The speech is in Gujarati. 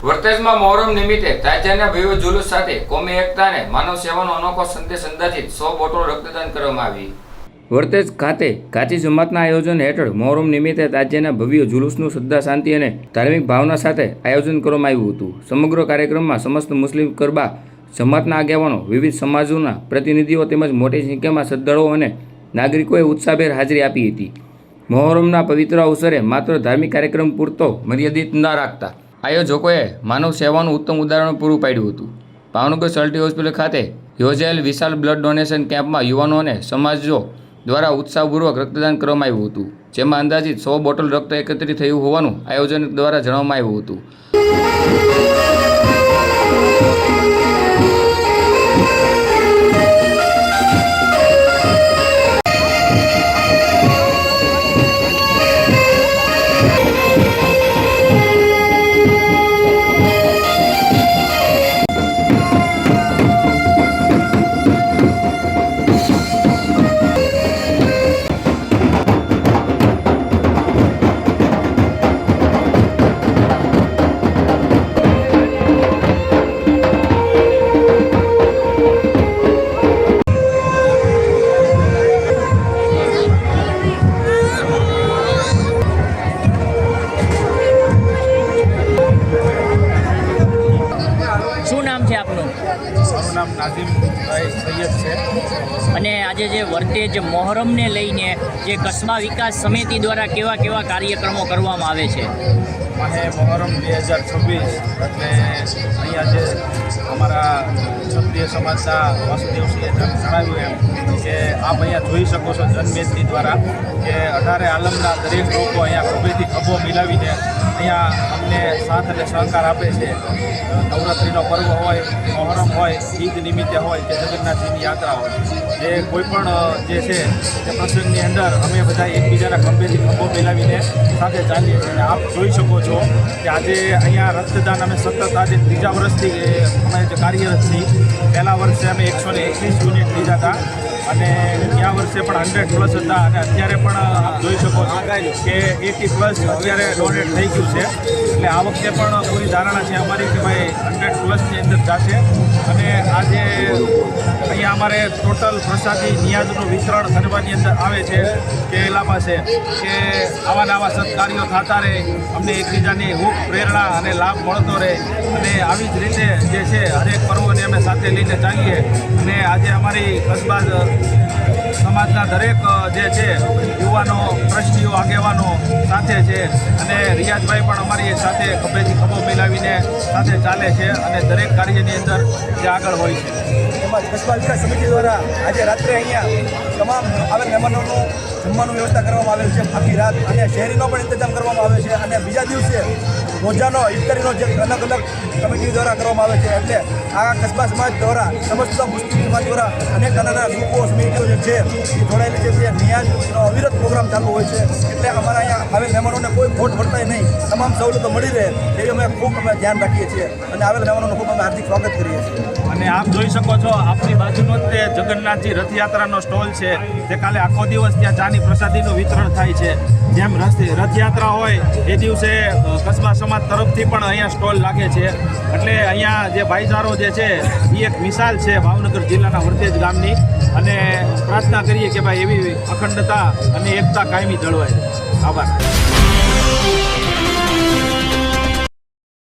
વર્તેજમાં મોહરમ નિમિત્તે તાજિયાના ભવ્ય જુલુસ સાથે કોમી એકતા અને માનવ સેવાનો અનોખો સંદેશ અંદાજિત 100 બોટલ રક્તદાન કરવામાં આવી। વર્તેજ ખાતે કાચી જમાતના આયોજન હેઠળ મોહરમ નિમિત્તે તાજિયાના ભવ્ય જુલુસનું શ્રદ્ધા, શાંતિ અને ધાર્મિક ભાવના સાથે આયોજન કરવામાં આવ્યું હતું। સમગ્ર કાર્યક્રમમાં સમસ્ત મુસ્લિમ કરબા જમાતના આગેવાનો, વિવિધ સમાજોના પ્રતિનિધિઓ તેમજ મોટી સંખ્યામાં શ્રદ્ધાળુઓ અને નાગરિકોએ ઉત્સાહભેર હાજરી આપી હતી। મોહરમના પવિત્ર અવસરે માત્ર ધાર્મિક કાર્યક્રમ પૂરતો મર્યાદિત ન રાખતા આયોજકોએ માનવ સેવાનું ઉત્તમ ઉદાહરણ પૂરું પાડ્યું હતું। ભાવનગર સલ્ટી હોસ્પિટલ ખાતે યોજાયેલ વિશાળ બ્લડ ડોનેશન કેમ્પમાં યુવાનો અને સમાજો દ્વારા ઉત્સાહપૂર્વક રક્તદાન કરવામાં આવ્યું હતું, જેમાં અંદાજિત 100 બોટલ રક્ત એકત્રિત થયું હોવાનું આયોજક દ્વારા જણાવવામાં આવ્યું હતું। મારું નામ નાઝીમભાઈ સૈયદ છે અને આજે જે વર્તેજ મોહરમને લઈને જે કસ્બા વિકાસ સમિતિ દ્વારા કેવા કેવા કાર્યક્રમો કરવામાં આવે છે? મને મોહરમ 2026 એટલે અહીંયા જે અમારા ક્ષત્રિય સમાજના વાસુદેવસિંહે જણાવ્યું એમ કે આપ અહીંયા જોઈ શકો છો જનમેદની દ્વારા કે 18 આલમના દરેક લોકો અહીંયા ખભેથી ખભો મિલાવીને અહીંયા અમને સાથ અને સહકાર આપે છે। નવરાત્રિનો પર્વ હોય, મોહરમ હોય, ઈદ નિમિત્તે હોય કે જગન્નાથજીની યાત્રા હોય, જે કોઈ પણ જે છે તે પ્રસંગની અંદર અમે બધા એકબીજાના ખભેથી ખભો મિલાવીને સાથે ચાલીએ છીએ। અને આપ જોઈ શકો છો કે આજે અહીંયા રક્તદાન અમે સતત આજે 3જા વર્ષથી અમે જે કાર્યરત છીએ। પહેલા વર્ષે અમે 121 યુનિટ લીધા હતા અને ગયા વર્ષે પણ 100+ હતા અને અત્યારે પણ આપ જોઈ શકો છો કે 80+ અત્યારે ડોનેટ થઈ ગયું છે। એટલે આ વખતે પણ પૂરી ધારણા છે અમારી કે ભાઈ 100+ની અંદર જશે। અને આજે અહીંયા અમારે ટોટલ પ્રસાદી નિયાજનું વિતરણ કરવાની અંદર આવે છે કે એલા પાસે કે આવા નવા સત્કાર્યો થતા રહે, અમને એકબીજાની હૂંફ, પ્રેરણા અને લાભ મળતો રહે અને આવી જ રીતે જે છે હરેક પર્વોને અમે સાથે લઈને ચાલીએ। અને આજે અમારી કસ્બા સમાજના દરેક જે છે યુવાનો, ટ્રસ્ટીઓ, આગેવાનો સાથે છે અને રિયાઝભાઈ પણ અમારી સાથે ખભેથી ખભો મિલાવીને સાથે ચાલે છે અને દરેક કાર્યની અંદર જે આગળ હોય છે। એમાં કસ્બા વિકાસ સમિતિ દ્વારા આજે રાત્રે અહીંયા તમામ આવેલ મહેમાનોનું જમવાનું વ્યવસ્થા કરવામાં આવેલ છે, આખી રાત, અને શહેરીનો પણ ઇંતજામ કરવામાં આવે છે અને બીજા દિવસે રોજાનો ઇફતારીનો જે અલગ અલગ કમિટી દ્વારા કરવામાં આવે છે। એટલે આ કસ્બા સમાજ દ્વારા સમસ્ત મુસ્લિમ સમાજ દ્વારા અનેક નાના ગ્રુપો, સમિતિઓ જે છે એ જોડાયેલી છે, તે નિયાજનો અવિરત પ્રોગ્રામ ચાલુ હોય છે। એટલે અમારા અહીંયા આવેલ મહેમાનોને કોઈ ખોટ વર્તાય નહીં, તમામ સવલતો મળી રહે એવી અમે ખૂબ ધ્યાન રાખીએ છીએ અને આવેલ મહેમાનોનું ખૂબ અમે હાર્દિક સ્વાગત કરીએ છીએ। અને આપ જોઈ શકો છો આપણી બાજુનો જ તે જગન્નાથજી રથયાત્રાનો સ્ટોલ છે, તે કાલે આખો દિવસ ત્યાં ચાની પ્રસાદીનું વિતરણ થાય છે। જેમ રથયાત્રા હોય એ દિવસે કસ્બા સમાજ તરફથી પણ અહીંયા સ્ટોલ લાગે છે। એટલે અહીંયા જે ભાઈચારો જે છે એ એક મિસાલ છે ભાવનગર જિલ્લાના વર્તેજ ગામની, અને પ્રાર્થના કરીએ કે ભાઈ એવી અખંડતા અને એકતા કાયમી જળવાય। આભાર।